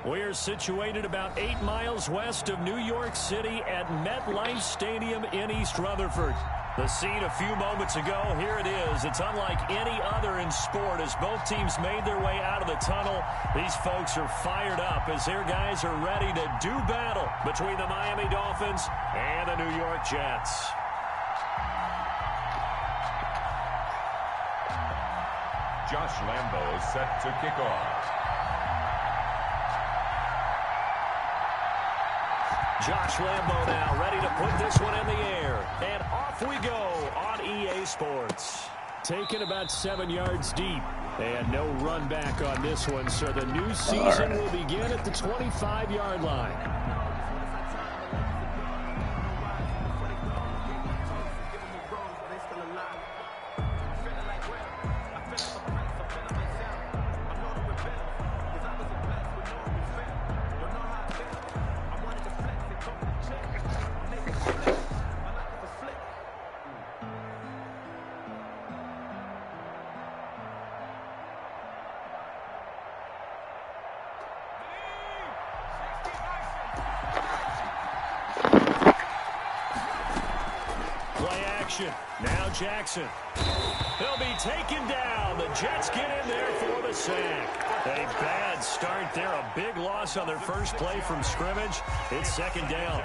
We're situated about 8 miles west of New York City at MetLife Stadium in East Rutherford. The scene a few moments ago, here it is. It's unlike any other in sport as both teams made their way out of the tunnel. These folks are fired up as their guys are ready to do battle between the Miami Dolphins and the New York Jets. Josh Lambo is set to kick off. Josh Lambo now ready to put this one in the air. And off we go on EA Sports. Taken about 7 yards deep. And no run back on this one, so the new season will begin at the 25-yard line. Now Jackson. He'll be taken down. The Jets get in there for the sack. A bad start there. A big loss on their first play from scrimmage. It's second down.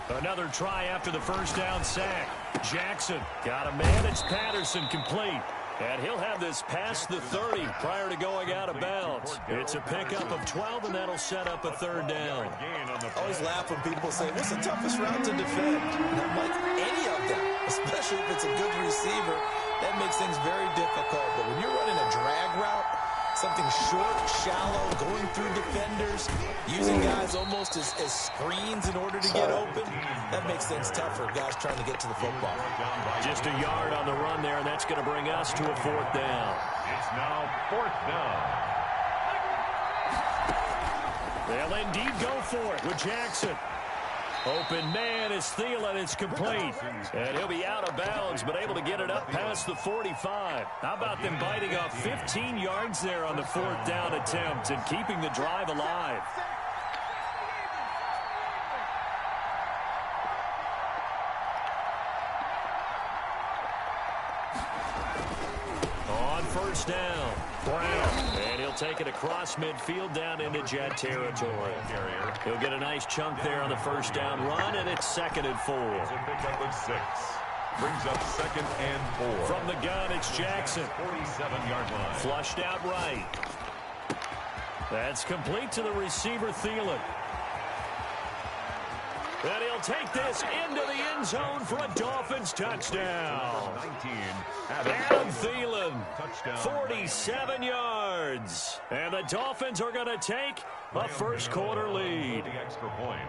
Another try after the first down sack. Jackson got a man. It's Patterson complete. And he'll have this past the 30 prior to going out of bounds. It's a pickup of 12, and that'll set up a third down. I always laugh when people say, what's the toughest route to defend? And I'm like, any of them, especially if it's a good receiver. That makes things very difficult. But when you're running a drag route, something short, shallow, going through defenders, using guys almost as screens in order to get open, that makes things tough for guys trying to get to the football. Just a yard on the run there, and that's going to bring us to a fourth down. It's now fourth down. They'll indeed go for it with Jackson. Open man is Thielen. It's complete. And he'll be out of bounds, but able to get it up past the 45. How about them biting off 15 yards there on the fourth down attempt and keeping the drive alive? On first down, Brown. And he'll take it across midfield down into Jet territory. He'll get a nice chunk there on the first down run, and it's second and 4. It's a pickup of 6. Brings up second and 4. From the gun, it's Jackson. 47-yard line. Flushed out right. That's complete to the receiver, Thielen. And he'll take this into the end zone for a Dolphins touchdown. 19. Adam Thielen, 47 yards. And the Dolphins are going to take a first quarter lead. Extra point.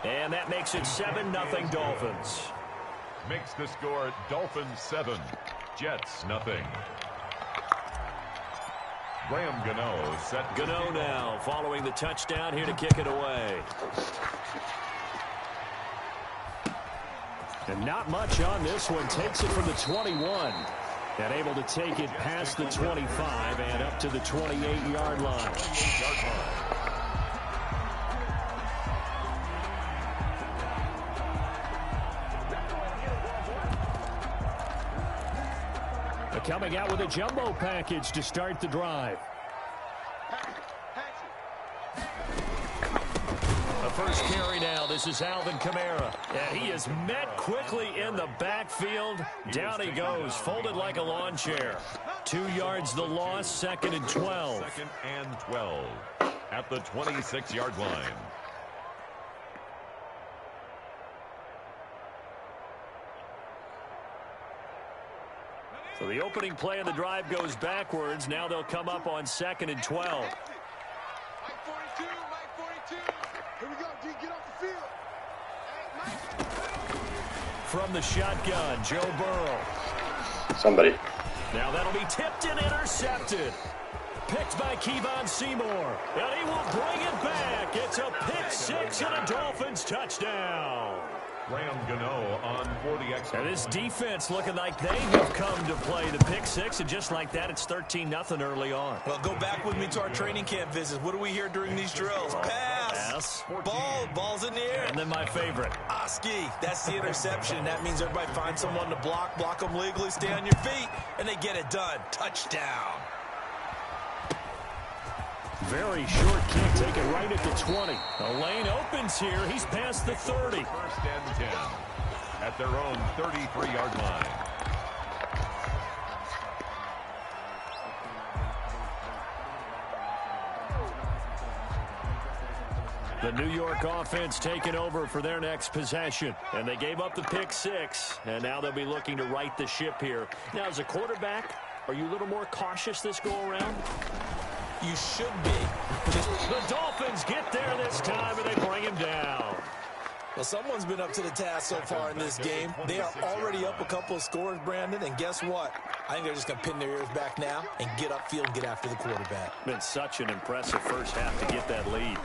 And that makes it 7-0 Dolphins. Makes the score Dolphins 7, Jets nothing. Graham Gano set. Gano now following the touchdown here to kick it away. And not much on this one. Takes it from the 21. And able to take it past the 25 and up to the 28-yard line. Coming out with a jumbo package to start the drive. The first carry now. This is Alvin Kamara. And he is met quickly in the backfield. Down he goes, folded like a lawn chair. 2 yards the loss, second and 12. Second and 12 at the 26-yard line. So the opening play of the drive goes backwards. Now they'll come up on 2nd and 12. Mike 42, Mike 42. Here we go, D, get off the field. From the shotgun, Joe Burrow. Somebody. Now that'll be tipped and intercepted. Picked by Kevon Seymour. And he will bring it back. It's a pick six and a Dolphins touchdown. Graham Gano on for the extra. And this defense looking like they have come to play the pick six, and just like that, it's 13-0 early on. Well, go back with me to our training camp visits. What do we hear during these drills? Pass. Ball's in the air. And then my favorite. Oski, that's the interception. That means everybody finds someone to block them legally, stay on your feet, and they get it done. Touchdown. Very short kick, taken right at the 20. The lane opens here. He's past the 30. 1st and 10 at their own 33-yard line. The New York offense taking over for their next possession. And they gave up the pick six, and now they'll be looking to right the ship here. Now, as a quarterback, are you a little more cautious this go-around? You should be. The Dolphins get there this time, and they bring him down. Well, someone's been up to the task so far in this game. They are already up a couple of scores, Brandon, and guess what? I think they're just going to pin their ears back now and get upfield and get after the quarterback. Been such an impressive first half to get that lead.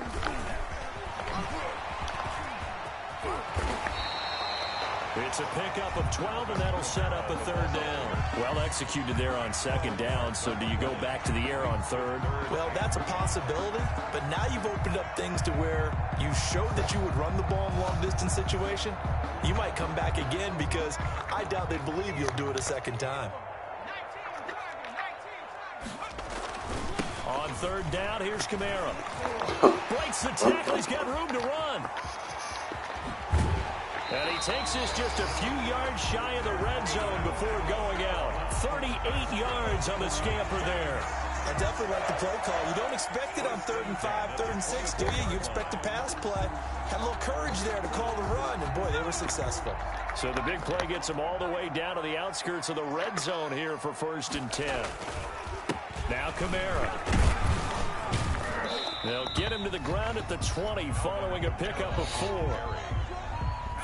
It's a pickup of 12, and that'll set up a 3rd down. Well executed there on 2nd down, so do you go back to the air on 3rd? Well, that's a possibility, but now you've opened up things to where you showed that you would run the ball in long-distance situation. You might come back again because I doubt they believe you'll do it a 2nd time. On 3rd down, here's Kamara. Breaks the tackle. He's got room to run. And he takes this just a few yards shy of the red zone before going out. 38 yards on the scamper there. I definitely like the play call. You don't expect it on 3rd and 5, 3rd and 6, do you? You expect a pass play. Had a little courage there to call the run, and boy, they were successful. So the big play gets them all the way down to the outskirts of the red zone here for 1st and 10. Now Kamara. They'll get him to the ground at the 20 following a pickup of 4.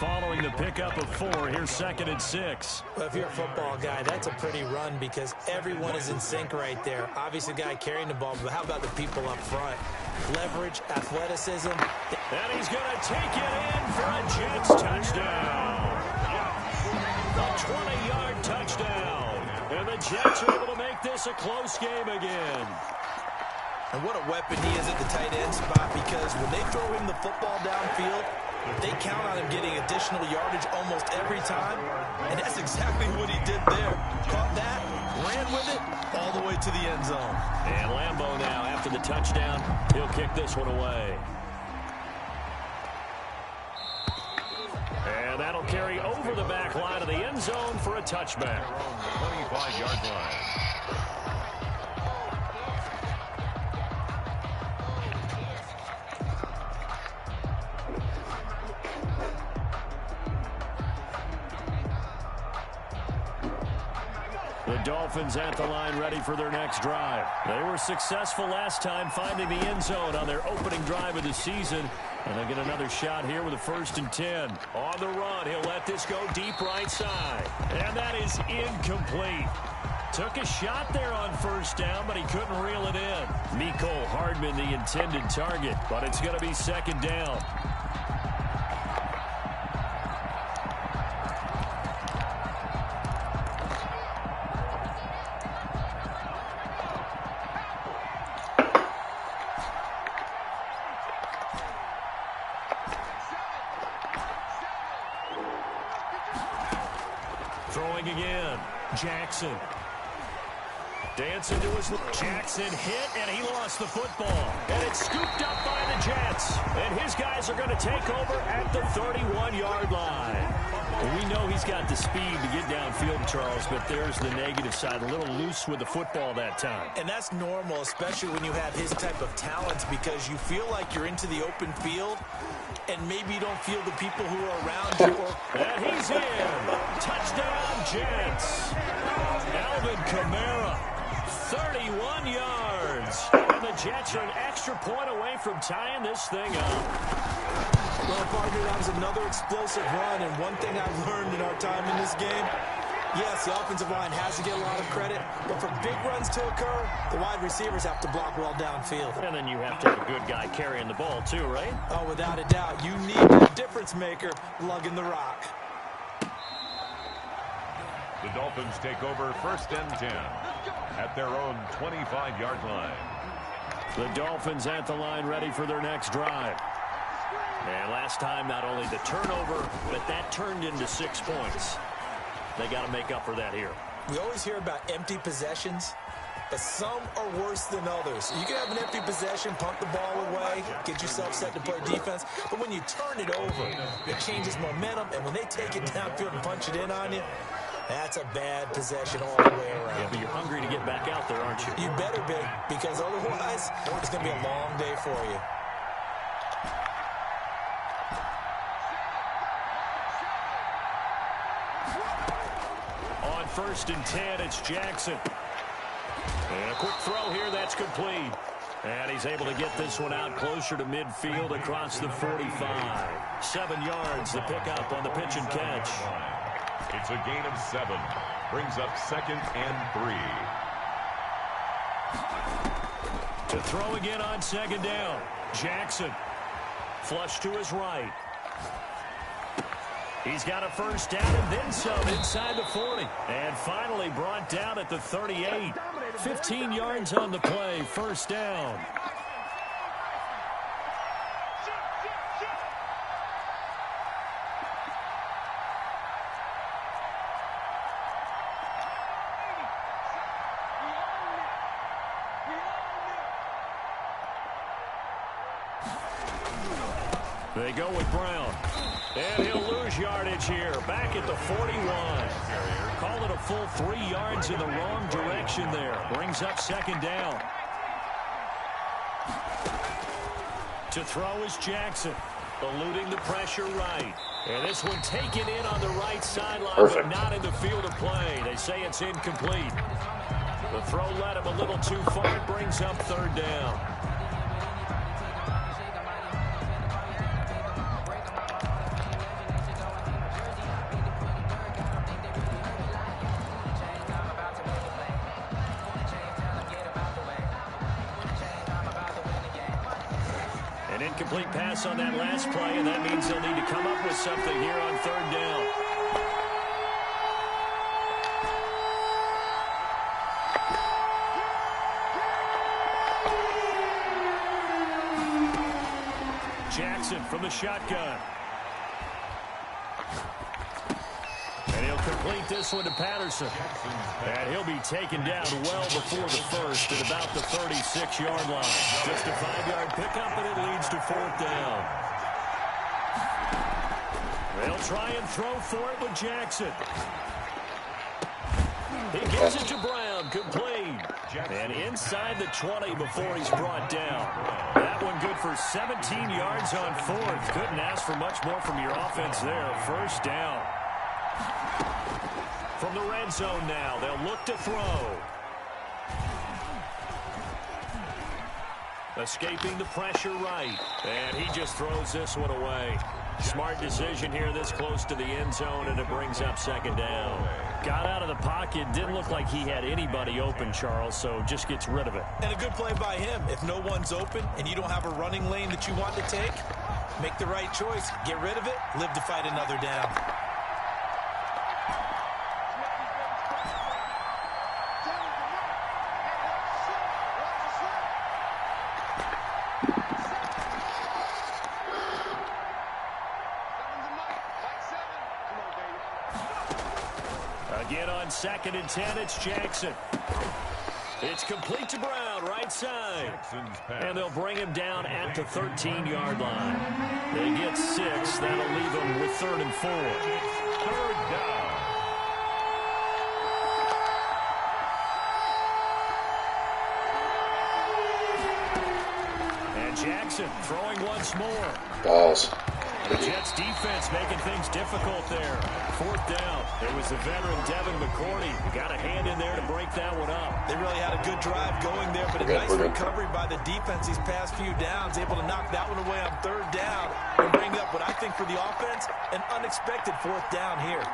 Following the pickup of 4, here's 2nd and 6. Well, if you're a football guy, that's a pretty run because everyone is in sync right there. Obviously, the guy carrying the ball, but how about the people up front? Leverage, athleticism. And he's going to take it in for a Jets touchdown. A 20-yard touchdown. And the Jets are able to make this a close game again. And what a weapon he is at the tight end spot, because when they throw him the football downfield, they count on him getting additional yardage almost every time, and that's exactly what he did there. Caught that, ran with it, all the way to the end zone. And Lambeau now, after the touchdown, he'll kick this one away. And that'll carry over the back line of the end zone for a touchback. 25-yard line. The Dolphins at the line ready for their next drive. They were successful last time finding the end zone on their opening drive of the season. And they'll get another shot here with a 1st and 10. On the run, he'll let this go deep right side. And that is incomplete. Took a shot there on 1st down, but he couldn't reel it in. Mecole Hardman the intended target, but it's going to be 2nd down. Throwing again. Jackson. Dancing to his left. Jackson hit, and he lost the football. And it's scooped up by the Jets. And his guys are going to take over at the 31-yard line. Well, we know he's got the speed to get downfield, Charles, but there's the negative side. A little loose with the football that time. And that's normal, especially when you have his type of talents, because you feel like you're into the open field, and maybe you don't feel the people who are around you. And he's in. Touchdown, Jets. Alvin Kamara, 31 yards. And the Jets are an extra point away from tying this thing up. Well, partner, that was another explosive run, and one thing I've learned in our time in this game, yes, the offensive line has to get a lot of credit, but for big runs to occur, the wide receivers have to block well downfield. And then you have to have a good guy carrying the ball too, right? Oh, without a doubt. You need a difference maker lugging the rock. The Dolphins take over 1st and 10 at their own 25-yard line. The Dolphins at the line, ready for their next drive. And last time, not only the turnover, but that turned into 6 points. They got to make up for that here. We always hear about empty possessions, but some are worse than others. You can have an empty possession, pump the ball away, get yourself set to play defense, but when you turn it over, it changes momentum, and when they take it downfield and punch it in on you, that's a bad possession all the way around. Yeah, but you're hungry to get back out there, aren't you? You better be, because otherwise, it's going to be a long day for you. On 1st and 10, it's Jackson. And a quick throw here, that's complete. And he's able to get this one out closer to midfield across the 45. 7 yards, the pickup on the pitch and catch. It's a gain of 7. Brings up 2nd and 3. To throw again on 2nd down. Jackson. Flush to his right. He's got a 1st down and then some inside the 40. And finally brought down at the 38. 15 yards on the play. 1st down. They go with Brown. And he'll lose yardage here. Back at the 41. Call it a full 3 yards in the wrong direction there. Brings up 2nd down. To throw is Jackson. Eluding the pressure right. And this one taken in on the right sideline, but not in the field of play. They say it's incomplete. The throw led him a little too far. It brings up 3rd down. Incomplete pass on that last play, and that means they'll need to come up with something here on 3rd down. Jackson from the shotgun. And he'll complete this one to Patterson. And he'll be taken down well before the 1st at about the 36-yard line. Just a 5-yard pickup, and it leads to 4th down. They'll try and throw for it with Jackson. He gives it to Brown, complete. And inside the 20 before he's brought down. That one good for 17 yards on 4th. Couldn't ask for much more from your offense there. 1st down. From the red zone now, they'll look to throw. Escaping the pressure right. And he just throws this one away. Smart decision here this close to the end zone, and it brings up 2nd down. Got out of the pocket. Didn't look like he had anybody open, Charles, so just gets rid of it. And a good play by him. If no one's open and you don't have a running lane that you want to take, make the right choice. Get rid of it. Live to fight another down. Again on 2nd and 10, it's Jackson. It's complete to Brown, right side. And they'll bring him down at the 13-yard line. They get 6. That'll leave them with 3rd and 4. third down. And Jackson throwing once more. Balls. The Jets defense making things difficult there. Fourth down. There was the veteran Devin McCourty. Got a hand in there to break that one up. They really had a good drive going there, but a nice recovery by the defense these past few downs, able to knock that one away on third down and bring up what I think for the offense, an unexpected fourth down here.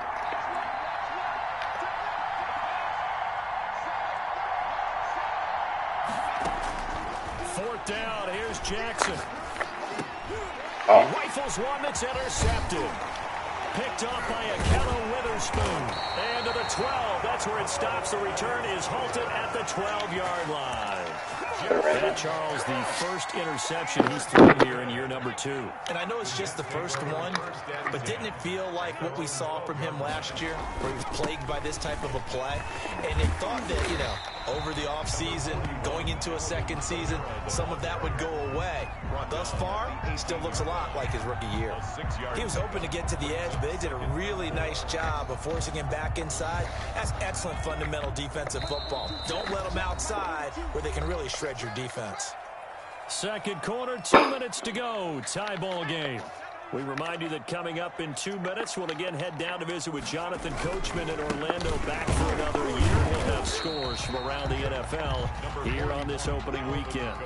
Fourth down. Here's Jackson. Oh. He rifles one that's intercepted. Picked off by Akello Witherspoon. And to the 12. That's where it stops. The return is halted at the 12-yard line. And Charles, the first interception he's thrown here in year number 2. And I know it's just the first one, but didn't it feel like what we saw from him last year, where he was plagued by this type of a play? And they thought that, you know, over the offseason, going into a second season, some of that would go away. Thus far, he still looks a lot like his rookie year. He was hoping to get to the edge, but they did a really nice job of forcing him back inside. That's excellent fundamental defensive football. Don't let them outside where they can really shred your defense. Second quarter, 2 minutes to go. Tie ball game. We remind you that coming up in 2 minutes, we'll again head down to visit with Jonathan Coachman in Orlando, back for another year. We'll have scores from around the NFL here on this opening weekend.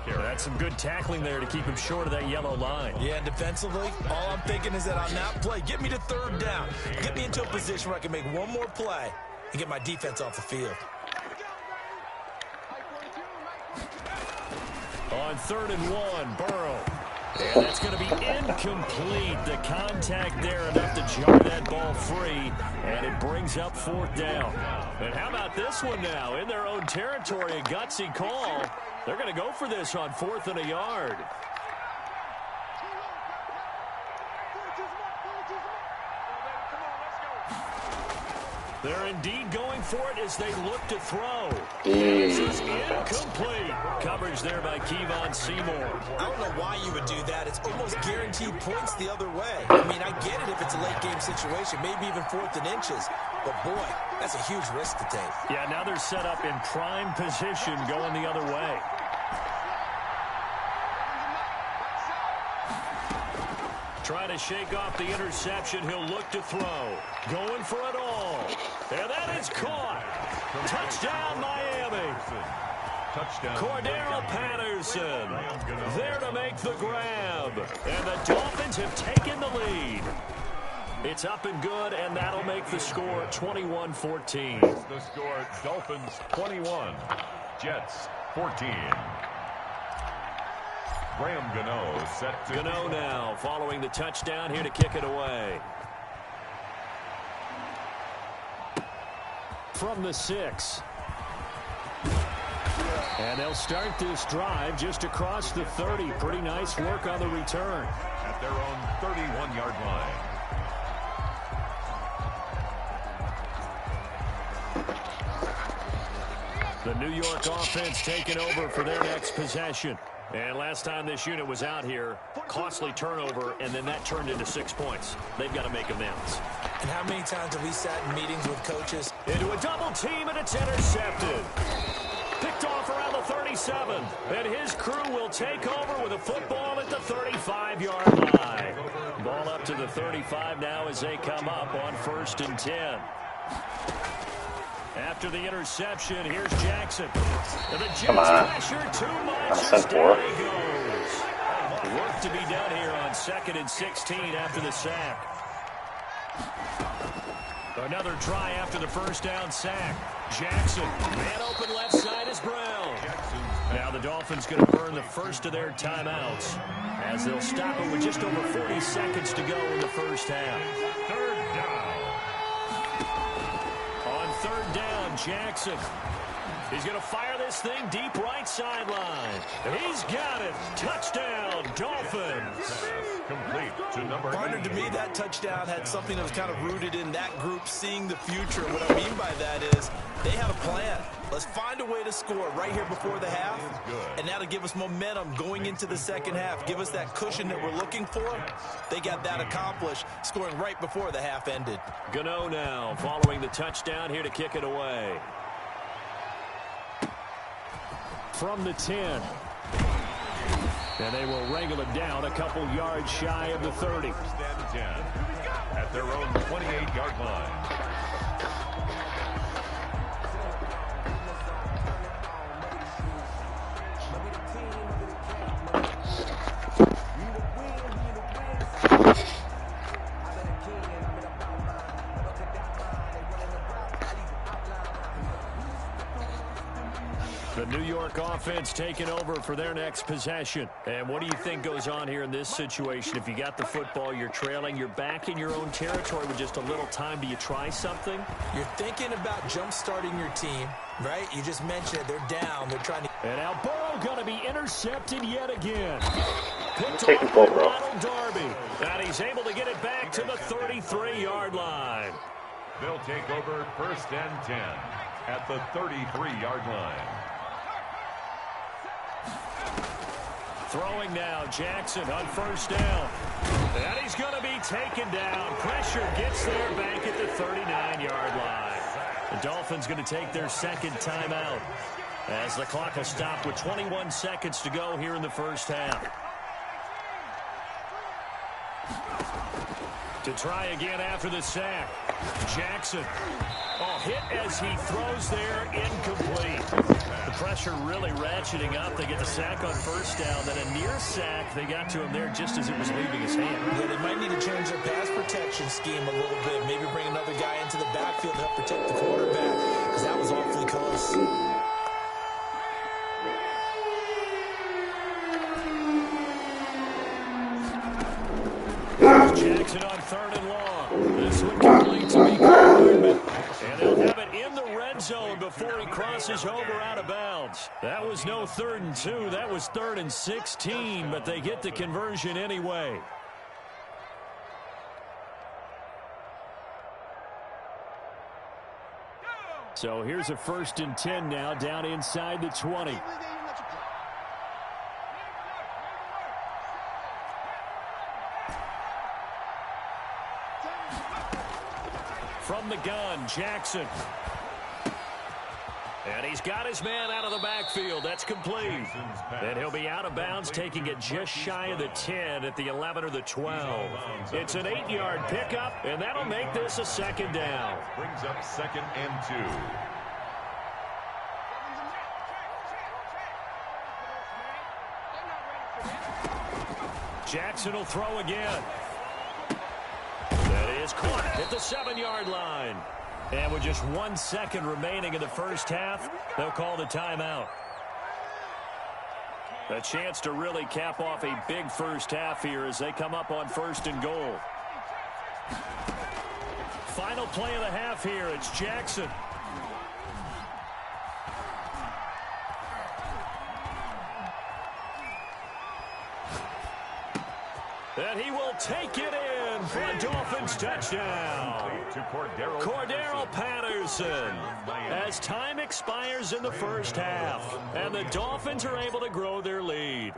That's some good tackling there to keep him short of that yellow line. Yeah, and defensively, all I'm thinking is that on that play, get me to third down. Get me into a position where I can make one more play and get my defense off the field. On 3rd and 1, Burrow. And that's going to be incomplete. The contact there enough to jar that ball free, and it brings up 4th down. And how about this one now? In their own territory, a gutsy call. They're going to go for this on 4th and a yard. They're indeed going for it as they look to throw. This is incomplete. Coverage there by Kevon Seymour. I don't know why you would do that. It's almost guaranteed points the other way. I mean, I get it if it's a late game situation, maybe even 4th and inches. But, boy, that's a huge risk to take. Yeah, now they're set up in prime position going the other way. Trying to shake off the interception. He'll look to throw. Going for it all. And that is caught. Touchdown, Miami. Cordero Patterson there to make the grab. And the Dolphins have taken the lead. It's up and good, and that'll make the score 21-14. The score, Dolphins 21, Jets 14. Graham Gano set to... Gano now following the touchdown here to kick it away. From the 6. And they'll start this drive just across the 30. Pretty nice work on the return. At their own 31-yard line. The New York offense taking over for their next possession. And last time this unit was out here, costly turnover, and then that turned into 6 points. They've got to make amends. And how many times have we sat in meetings with coaches? Into a double team, and it's intercepted. Picked off around the 37. And his crew will take over with a football at the 35-yard line. Ball up to the 35 now as they come up on 1st and 10. After the interception, here's Jackson. And the Jets pressure too much as down he goes. Work to be done here on 2nd and 16 after the sack. Another try after the first down sack. Jackson, man open left side is Brown. Now the Dolphins going to burn the first of their timeouts as they'll stop it with just over 40 seconds to go in the first half. 3rd down. On 3rd down, Jackson He's going to fire this thing deep right sideline. He's got it. Touchdown, Dolphins. Pass complete to number Partner, to 88. me, that touchdown had something that was kind of rooted in that group seeing the future. What I mean by that is they had a plan. Let's find a way to score right here before the half, and that'll give us momentum going into the second half. Give us that cushion that we're looking for. They got that accomplished, scoring right before the half ended. Gano now following the touchdown here to kick it away. From the 10. And they will wrangle it down a couple yards shy of the 30. First and 10 at their own 28-yard line. The New York offense taking over for their next possession. And what do you think goes on here in this situation? If you got the football, you're trailing, you're back in your own territory with just a little time. Do you try something? You're thinking about jump-starting your team, right? You just mentioned it. They're down. They're trying to... And now Burrow going to be intercepted yet again. Picked Take the off ball, by bro. Ronald Darby. And he's able to get it back to the 33-yard line. They'll take over first and 10 at the 33-yard line. Throwing now, Jackson on first down. And he's going to be taken down. Pressure gets there back at the 39-yard line. The Dolphins going to take their second timeout as the clock will stop with 21 seconds to go here in the first half. To try again after the sack. Jackson. Oh, hit as he throws there, incomplete. The pressure really ratcheting up. They get the sack on first down. Then a near sack. They got to him there just as it was leaving his hand. Yeah, they might need to change their pass protection scheme a little bit. Maybe bring another guy into the backfield to help protect the quarterback, because that was awfully close. Jackson on third and long. This one complete to McCoy. And they'll have it in the red zone before he crosses over out of bounds. That was no 3rd and 2. That was 3rd and 16, but they get the conversion anyway. So here's a 1st and 10 now down inside the 20. From the gun, Jackson. And he's got his man out of the backfield. That's complete. And he'll be out of bounds, taking it just shy of the 10 at the 11 or the 12. It's an 8-yard pickup, and that'll make this a second down. Brings up 2nd and 2. Jackson will throw again. That is caught at the 7-yard line. And with just 1 second remaining in the first half, they'll call the timeout. A chance to really cap off a big first half here as they come up on 1st and goal. Final play of the half here. It's Jackson. And he will take it in for a Dolphins touchdown. To Cordero Patterson. As time expires in the first half, and the Dolphins are able to grow their lead.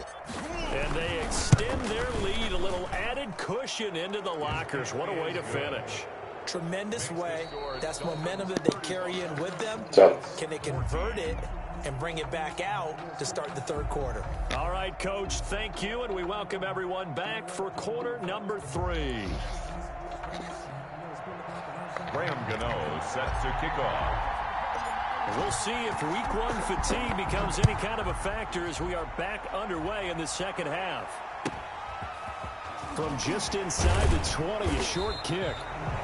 And they extend their lead, a little added cushion into the lockers. What a way to finish. Tremendous way. That's momentum that they carry in with them. Can they convert it and bring it back out to start the 3rd quarter? All right, Coach, thank you, and we welcome everyone back for quarter number 3. Graham Gano set to kick off. We'll see if week 1 fatigue becomes any kind of a factor as we are back underway in the second half. From just inside the 20, a short kick.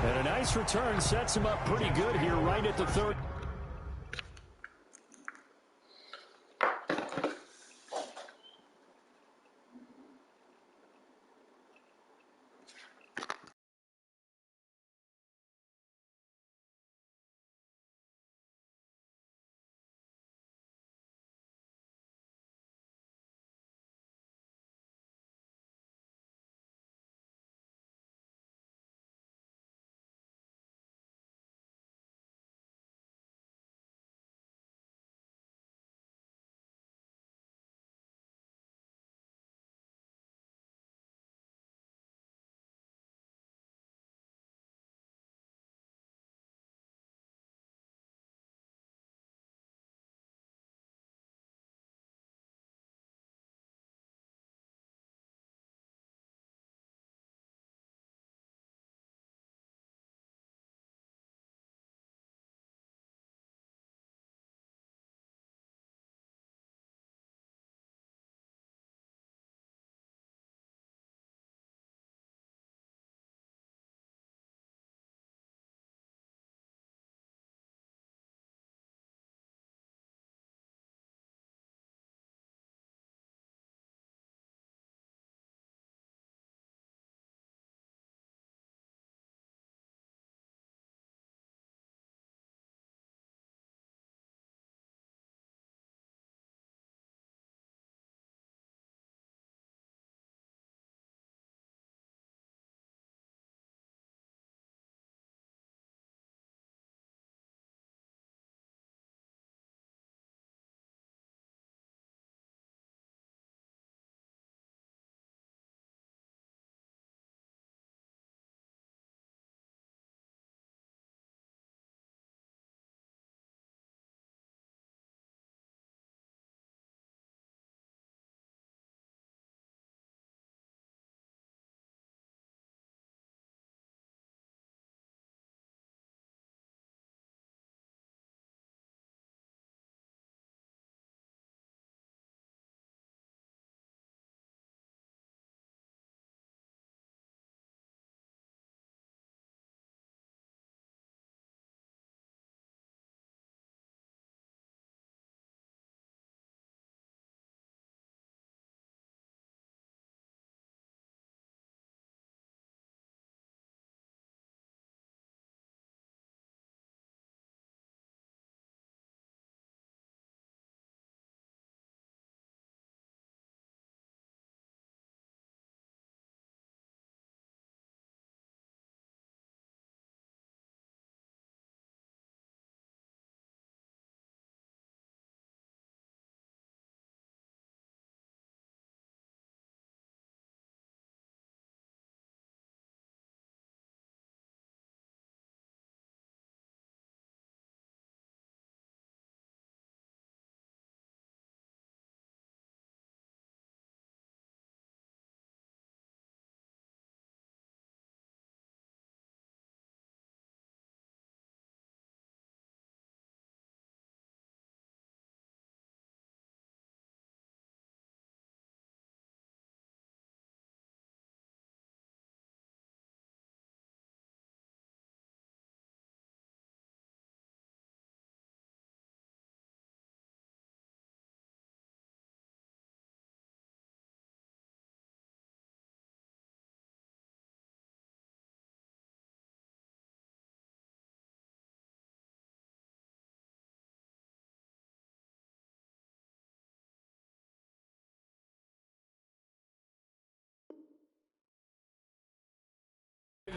And a nice return sets him up pretty good here right at the 3rd.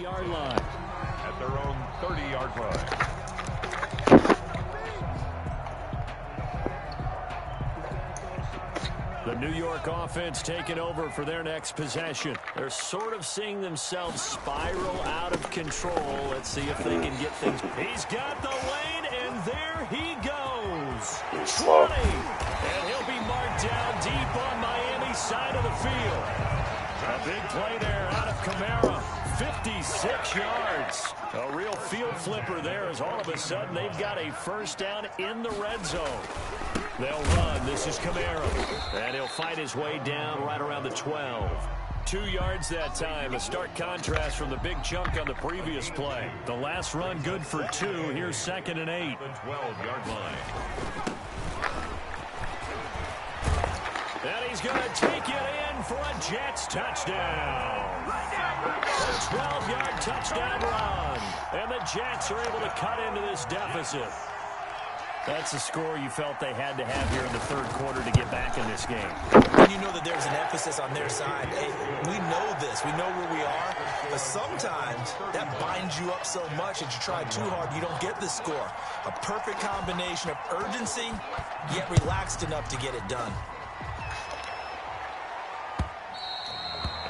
30-yard line. At their own 30-yard line. The New York offense taking over for their next possession. They're sort of seeing themselves spiral out of control. Let's see if they can get things. He's got the lane, and there he goes. 20. And he'll be marked down deep on Miami's side of the field. A big play there out of Kamara. 56 yards. A real field flipper there as all of a sudden they've got a first down in the red zone. They'll run. This is Kamara. And he'll fight his way down right around the 12. 2 yards that time. A stark contrast from the big chunk on the previous play. The last run good for 2. Here's 2nd and 8. The 12-yard line. And he's going to take it in for a Jets touchdown. A 12-yard touchdown run. And the Jets are able to cut into this deficit. That's a score you felt they had to have here in the third quarter to get back in this game. And you know that there's an emphasis on their side. Hey, we know this. We know where we are. But sometimes that binds you up so much that you try too hard, you don't get the score. A perfect combination of urgency, yet relaxed enough to get it done.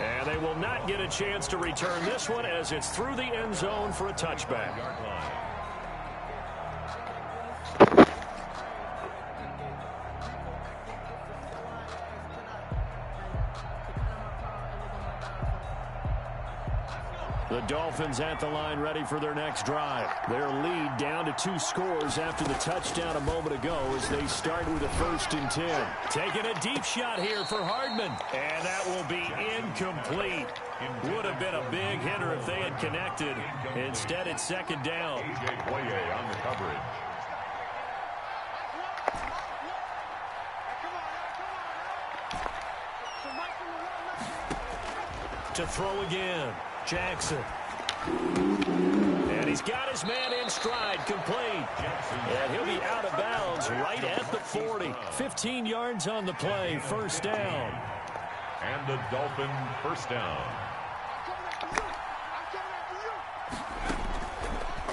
And they will not get a chance to return this one as it's through the end zone for a touchback. The Dolphins at the line ready for their next drive. Their lead down to 2 scores after the touchdown a moment ago as they start with a 1st and 10. Taking a deep shot here for Hardman. And that will be incomplete. Would have been a big hitter if they had connected. Instead, it's 2nd down. on the coverage. To throw again. Jackson. And he's got his man in stride, complete. And he'll be out of bounds right at the 40. 15 yards on the play, 1st down. And the Dolphin 1st down.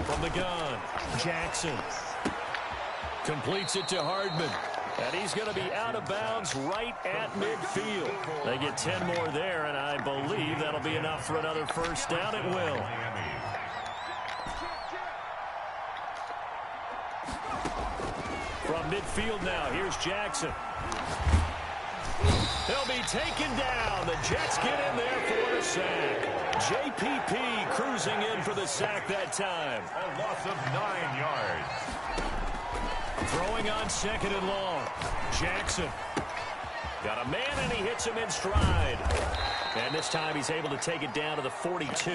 From the gun, Jackson. Completes it to Hardman. And he's going to be out of bounds right at midfield. They get 10 more there, and I believe that'll be enough for another 1st down. It will. From midfield now, here's Jackson. He'll be taken down. The Jets get in there for the sack. JPP cruising in for the sack that time. A loss of 9 yards. Throwing on 2nd and long. Jackson. Got a man, and he hits him in stride. And this time he's able to take it down to the 42.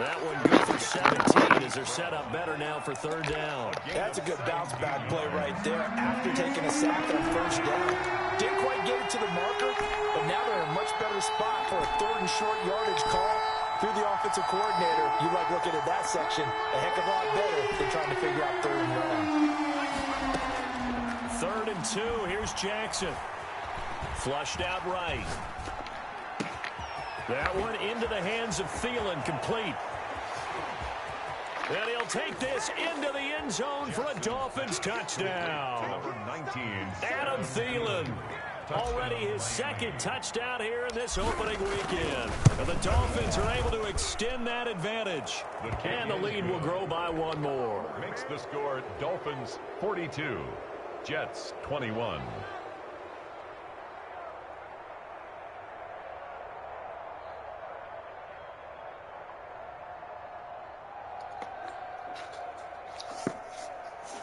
That one good for 17 as they're set up better now for 3rd down. That's a good bounce-back play right there after taking a sack on 1st down. Didn't quite get it to the marker, but now they're in a much better spot for a 3rd and short yardage call. Through the offensive coordinator, you like looking at that section a heck of a lot better than trying to figure out 3rd and long. 3rd and 2. Here's Jackson. Flushed out right. That one into the hands of Thielen, complete. And he'll take this into the end zone for a Dolphins touchdown. Number 19. Adam Thielen. Already his 2nd touchdown here in this opening weekend. And the Dolphins are able to extend that advantage. And the lead will grow by 1 more. Makes the score Dolphins 42, Jets 21.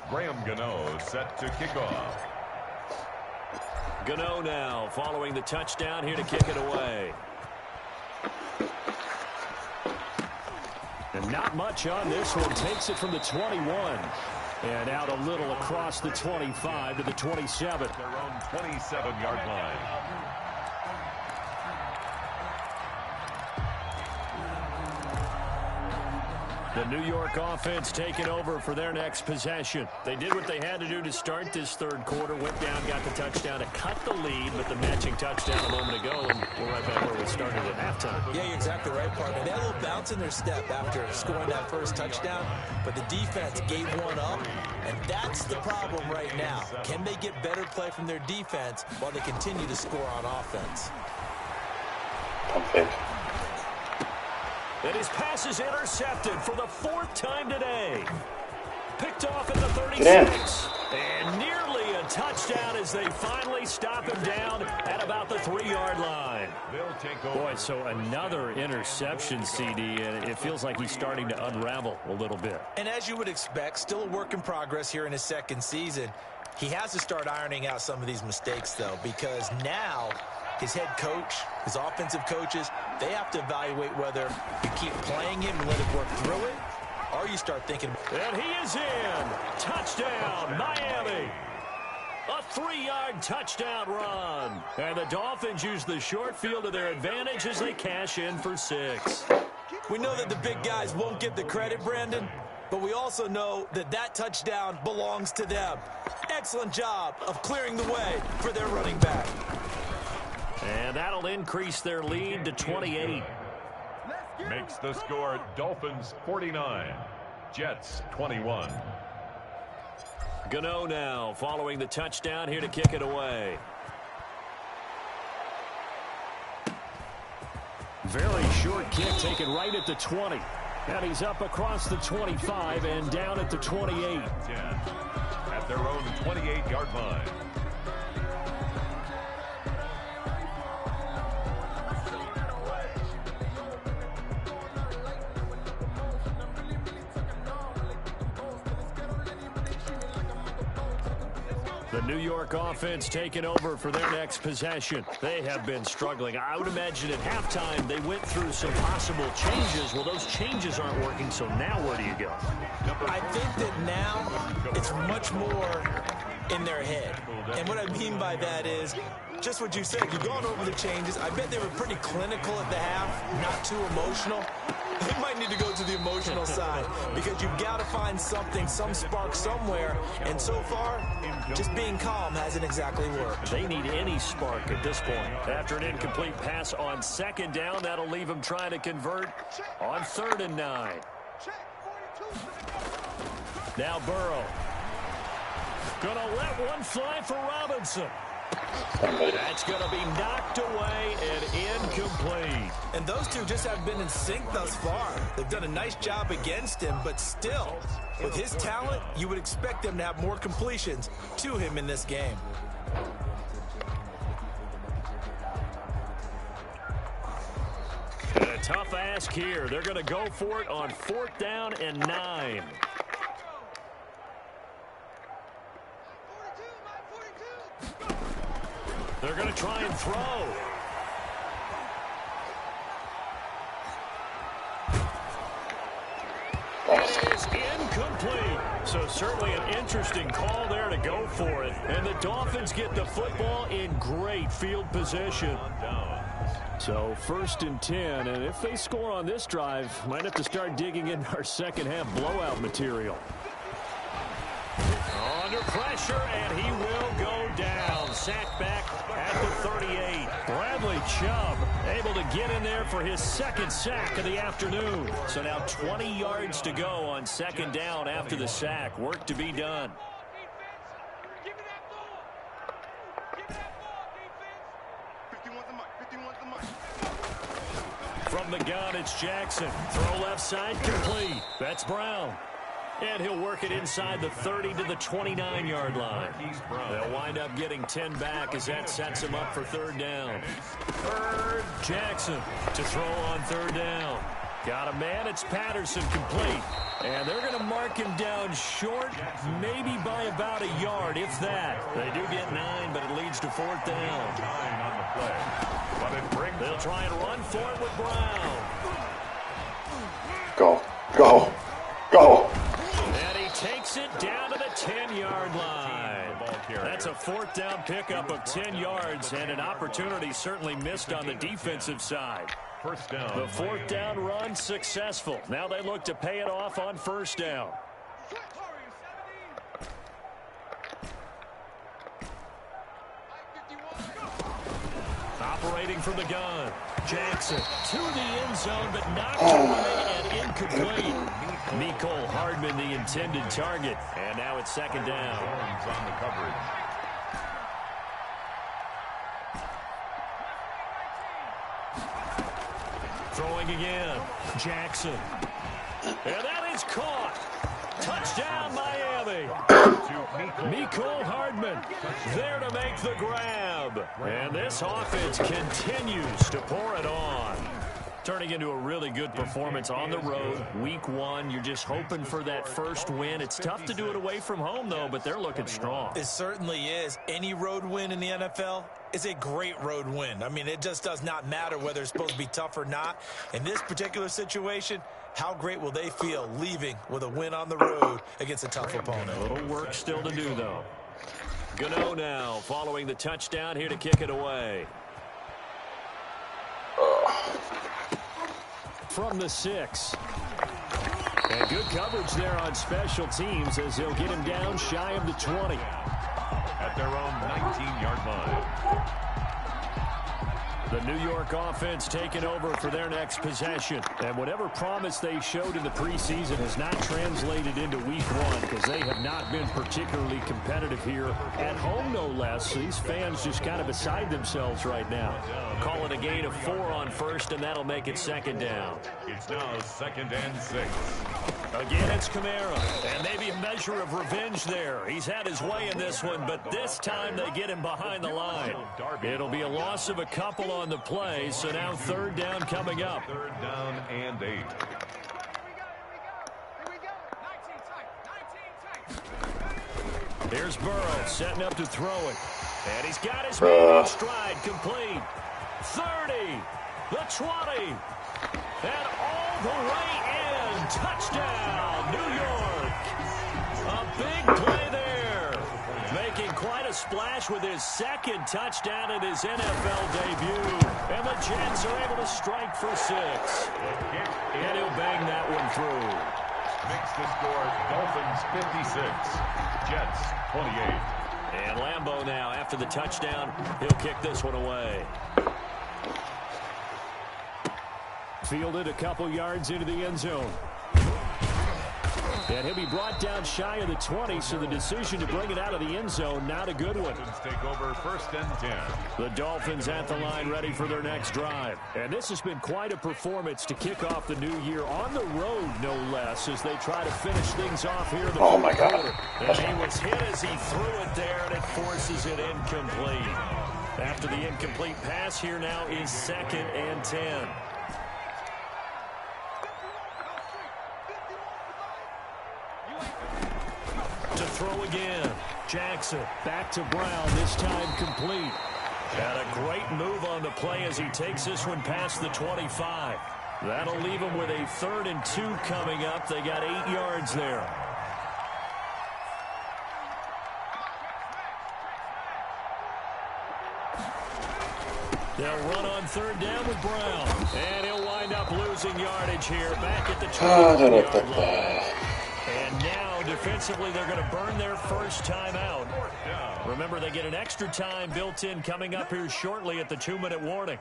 Graham Gano set to kick off. Gano now following the touchdown here to kick it away. And not much on this one. Takes it from the 21. And out a little across the 25 to the 27. Their own 27-yard line. The New York offense taking over for their next possession. They did what they had to do to start this third quarter. Went down, got the touchdown to cut the lead, but the matching touchdown a moment ago, and we're right back where we started at halftime. Yeah, you're exactly right, partner. They had a little bounce in their step after scoring that first touchdown, but the defense gave one up, and that's the problem right now. Can they get better play from their defense while they continue to score on offense? Perfect. And his pass is intercepted for the fourth time today. Picked off at the 36. And nearly a touchdown as they finally stop him down at about the 3-yard line. They'll take over. Boy, so another interception, CD, and it feels like he's starting to unravel a little bit. And as you would expect, still a work in progress here in his second season. He has to start ironing out some of these mistakes, though, because now his head coach, his offensive coaches, they have to evaluate whether you keep playing him and let him work through it, or you start thinking. And he is in. Touchdown, Miami. A 3-yard touchdown run. And the Dolphins use the short field to their advantage as they cash in for 6. We know that the big guys won't get the credit, Brandon, but we also know that that touchdown belongs to them. Excellent job of clearing the way for their running back. And that'll increase their lead to 28. Makes the score Dolphins 49, Jets 21. Gano now following the touchdown here to kick it away. Very short kick taken right at the 20. And he's up across the 25 and down at the 28. 10 at their own 28-yard line. The New York offense taking over for their next possession. They have been struggling. I would imagine at halftime they went through some possible changes. Well, those changes aren't working, so now where do you go? I think that now it's much more in their head. And what I mean by that is just what you said. You've gone over the changes. I bet they were pretty clinical at the half, not too emotional. They might need to go to the emotional side because you've got to find something, some spark somewhere. And so far, just being calm hasn't exactly worked. They need any spark at this point. After an incomplete pass on second down, that'll leave them trying to convert on 3rd and 9. Now Burrow. Gonna let one fly for Robinson. That's going to be knocked away and incomplete. And those two just haven't been in sync thus far. They've done a nice job against him, but still, with his talent, you would expect them to have more completions to him in this game. And a tough ask here. They're going to go for it on 4th down and 9. They're going to try and throw. It is incomplete. So certainly an interesting call there to go for it. And the Dolphins get the football in great field position. So 1st and 10. And if they score on this drive, might have to start digging in our second half blowout material. Under pressure, and he will go down. Sacked back at the 38. Bradley Chubb able to get in there for his second sack of the afternoon. So now 20 yards to go on 2nd down after the sack. Work to be done. From the gun, it's Jackson. Throw left side, complete. That's Brown. And he'll work it inside the 30 to the 29-yard line. They'll wind up getting 10 back as that sets him up for 3rd down. Jackson to throw on 3rd down. Got a man, it's Patterson, complete. And they're going to mark him down short, maybe by about a yard, if that. They do get 9, but it leads to 4th down. They'll try and run for it with Brown. Go, go, go. And he takes it down to the 10-yard line. That's a 4th down pickup of 10 yards and an opportunity certainly missed on the defensive side. First down. The fourth down run successful. Now they look to pay it off on first down. Operating from the gun. Jackson to the end zone, but knocked away and incomplete. Mecole Hardman, the intended target. And now it's second down. On the coverage. Throwing again. Jackson. And that is caught. Touchdown, Miami. Mecole Hardman there to make the grab. And this offense continues to pour it on. Turning into a really good performance on the road. Week 1, you're just hoping for that first win. It's tough to do it away from home, though, but they're looking strong. It certainly is. Any road win in the NFL is a great road win. I mean, it just does not matter whether it's supposed to be tough or not. In this particular situation, how great will they feel leaving with a win on the road against a tough opponent? A little work still to do, though. Gano now following the touchdown here to kick it away. From the 6. And good coverage there on special teams as they'll get him down shy of the 20. At their own 19-yard line. The New York offense taking over for their next possession. And whatever promise they showed in the preseason has not translated into week 1 because they have not been particularly competitive here at home, no less. These fans just kind of beside themselves right now. Call it a gain of 4 on first, and that'll make it second down. It's now second and 6. Again, it's Kamara, and maybe a measure of revenge there. He's had his way in this one, but this time they get him behind the line. It'll be a loss of a couple on the play, so now third down coming up. Third down and 8. Here's Burrow setting up to throw it. And he's got his man in stride, complete. 30, the 20, and all the way in. Touchdown, New York. A big play there. Making quite a splash with his second touchdown in his NFL debut. And the Jets are able to strike for 6. And he'll bang that one through. Makes the score Dolphins 56, Jets 28. And Lambeau now, after the touchdown, he'll kick this one away. Fielded a couple yards into the end zone. And he'll be brought down shy of the 20, so the decision to bring it out of the end zone, not a good one. Take over first and 10. The Dolphins at the line ready for their next drive. And this has been quite a performance to kick off the new year on the road, no less, as they try to finish things off here in the Oh, my God. quarter. And he was hit as he threw it there, and it forces it incomplete. After the incomplete pass, here now is second and 10. To throw again. Jackson back to Brown, this time complete. And a great move on the play as he takes this one past the 25. That'll leave him with a 3rd and 2 coming up. They got 8 yards there. They'll run on 3rd down with Brown. And he'll wind up losing yardage here back at the 20-yard line. And now, defensively, they're going to burn their first time out. Remember, they get an extra time built in coming up here shortly at the 2-minute warning.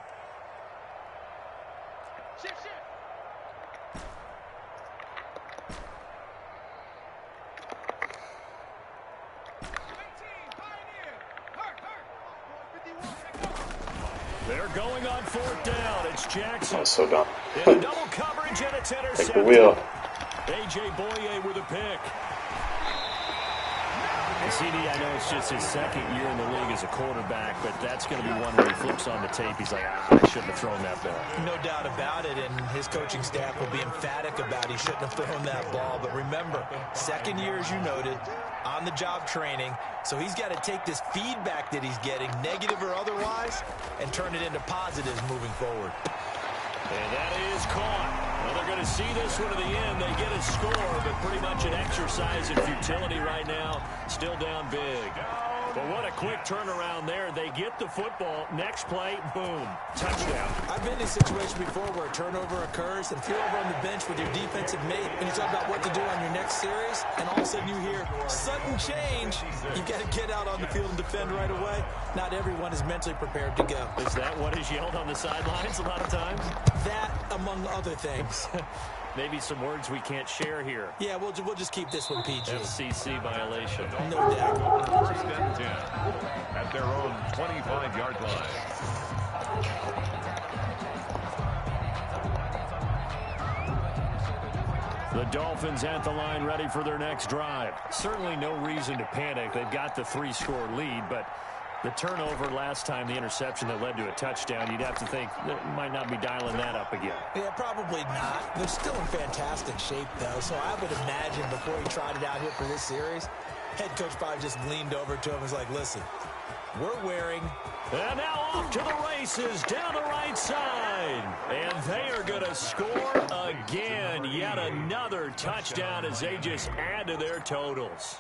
They're going on 4th down. It's Jackson. I'm so done. In double coverage, and it's intercepted. Take the wheel. A.J. Boye with a pick. CD, I know it's just his second year in the league as a quarterback, but that's going to be one where he flips on the tape. He's like, I shouldn't have thrown that ball. No doubt about it, and his coaching staff will be emphatic about he shouldn't have thrown that ball. But remember, second year, as you noted, on-the-job training, so he's got to take this feedback that he's getting, negative or otherwise, and turn it into positives moving forward. And that is caught. Well, they're going to see this one to the end. They get a score, but pretty much an exercise in futility right now. Still down big. Down But what a quick turnaround there. They get the football. Next play, boom, touchdown. I've been in a situation before where a turnover occurs, and if you're over on the bench with your defensive mate and you talk about what to do on your next series, and all of a sudden you hear sudden change, you've got to get out on the field and defend right away. Not everyone is mentally prepared to go. Is that what is yelled on the sidelines a lot of times? That, among other things. Maybe some words we can't share here. Yeah, we'll just keep this one PG. FCC violation. No doubt. First and 10 at their own 25-yard line. The Dolphins at the line ready for their next drive. Certainly no reason to panic. They've got the 3-score lead, but the turnover last time, the interception that led to a touchdown, you'd have to think that might not be dialing that up again. Yeah, probably not. They're still in fantastic shape, though, so I would imagine before he tried it out here for this series, head coach probably just leaned over to him and was like, listen, we're wearing... And now off to the races down the right side. And they are going to score again. Yet another touchdown as they just add to their totals.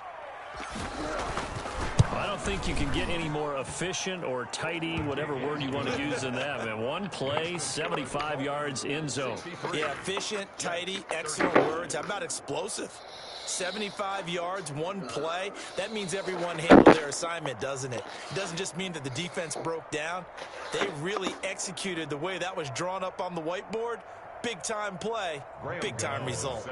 I don't think you can get any more efficient or tidy, whatever word you want to use in that. Man, one play, 75 yards, end zone. Yeah, efficient, tidy, excellent words. How about explosive? 75 yards, one play. That means everyone handled their assignment, doesn't it? It doesn't just mean that the defense broke down. They really executed the way that was drawn up on the whiteboard. Big-time play, big-time result.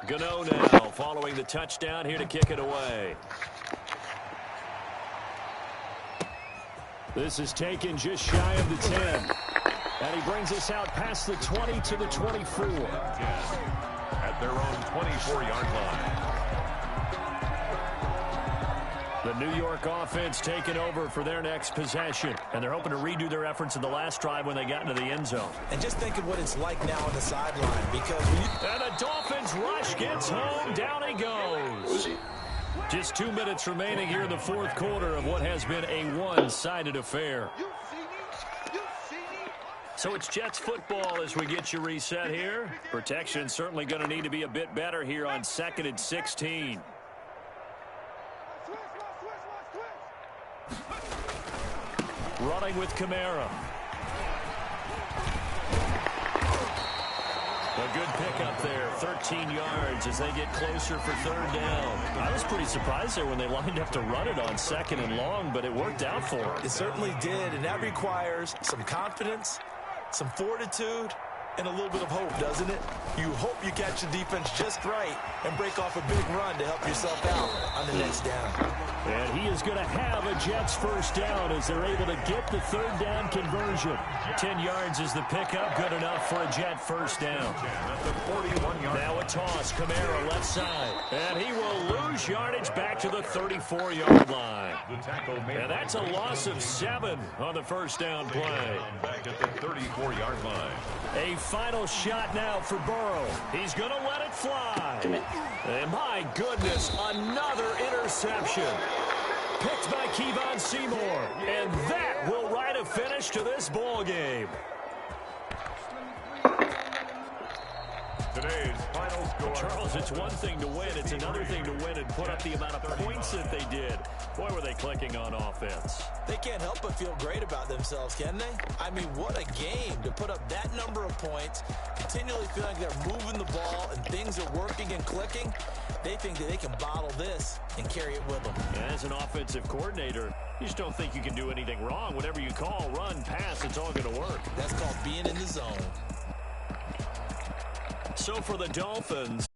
Gano now following the touchdown here to kick it away. This is taken just shy of the 10. And he brings us out past the 20 to the 24. At their own 24-yard line. The New York offense taking over for their next possession. And they're hoping to redo their efforts in the last drive when they got into the end zone. And just think of what it's like now on the sideline. Because when you... And the Dolphins rush gets home. Down he goes. Just 2 minutes remaining here in the fourth quarter of what has been a one-sided affair. So it's Jets football as we get you reset here. Protection certainly going to need to be a bit better here on 2nd and 16. Running with Kamara. A good pickup there, 13 yards as they get closer for third down. I was pretty surprised there when they lined up to run it on 2nd and long, but it worked out for them. It certainly did, and that requires some confidence, some fortitude, and a little bit of hope, doesn't it? You hope you catch the defense just right and break off a big run to help yourself out on the next down. And he is going to have a Jets first down as they're able to get the third down conversion. 10 yards is the pickup, good enough for a Jet first down. Now a toss, Kamara left side. And he will lose yardage back to the 34-yard line. And that's a loss of 7 on the first down play. Back at the 34-yard line. A final shot now for Burrow. He's going to let it fly. And my goodness, another interception. Picked by Kevon Seymour. And that will write a finish to this ball game. Today's final score. Charles, it's one thing to win. It's another thing to win and put up the amount of points that they did. Boy, were they clicking on offense. They can't help but feel great about themselves, can they? I mean, what a game to put up that number of points, continually feeling like they're moving the ball and things are working and clicking. They think that they can bottle this and carry it with them. And as an offensive coordinator, you just don't think you can do anything wrong. Whatever you call, run, pass, it's all going to work. That's called being in the zone. So for the Dolphins,